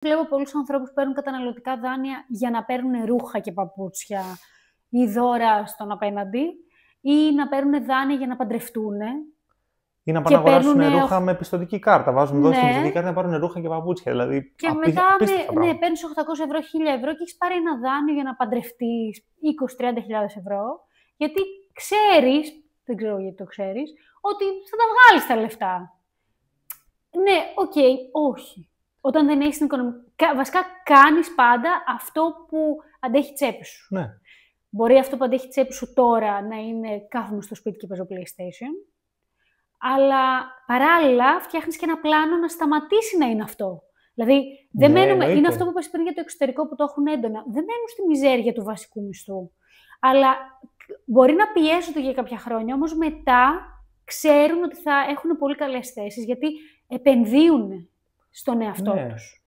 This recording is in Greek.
Βλέπω πολλούς ανθρώπους που παίρνουν καταναλωτικά δάνεια για να παίρνουν ρούχα και παπούτσια ή δώρα στον απέναντι, ή να παίρνουν δάνεια για να παντρευτούν. Ή να πάνε να αγοράσουν παίρνουν ρούχα με πιστωτική κάρτα. Βάζουν δώσει στην Ναι. πιστωτική κάρτα να πάρουν ρούχα και παπούτσια. Δηλαδή, Και μετά απίστευτα πράγματα. παίρνεις 800 ευρώ, 1000 ευρώ και έχεις πάρει ένα δάνειο για να παντρευτείς 20-30 χιλιάδες ευρώ, γιατί ξέρεις, δεν ξέρω γιατί το ξέρεις, ότι θα τα βγάλεις τα λεφτά. Ναι, οκ, όχι. Όταν δεν έχεις την οικονομική... Βασικά κάνεις πάντα αυτό που αντέχει η τσέπη σου. Ναι. Μπορεί αυτό που αντέχει η τσέπη σου τώρα να είναι κάθομαι στο σπίτι και παίζω PlayStation, αλλά παράλληλα φτιάχνεις και ένα πλάνο να σταματήσει να είναι αυτό. Δηλαδή, δεν μένουμε, είναι αυτό που είπες πριν για το εξωτερικό που το έχουν έντονα. Δεν μένουν στη μιζέρια του βασικού μισθού. Αλλά μπορεί να πιέζονται για κάποια χρόνια, όμως μετά ξέρουν ότι θα έχουν πολύ καλές θέσεις, γιατί επενδύουν στον εαυτό τους.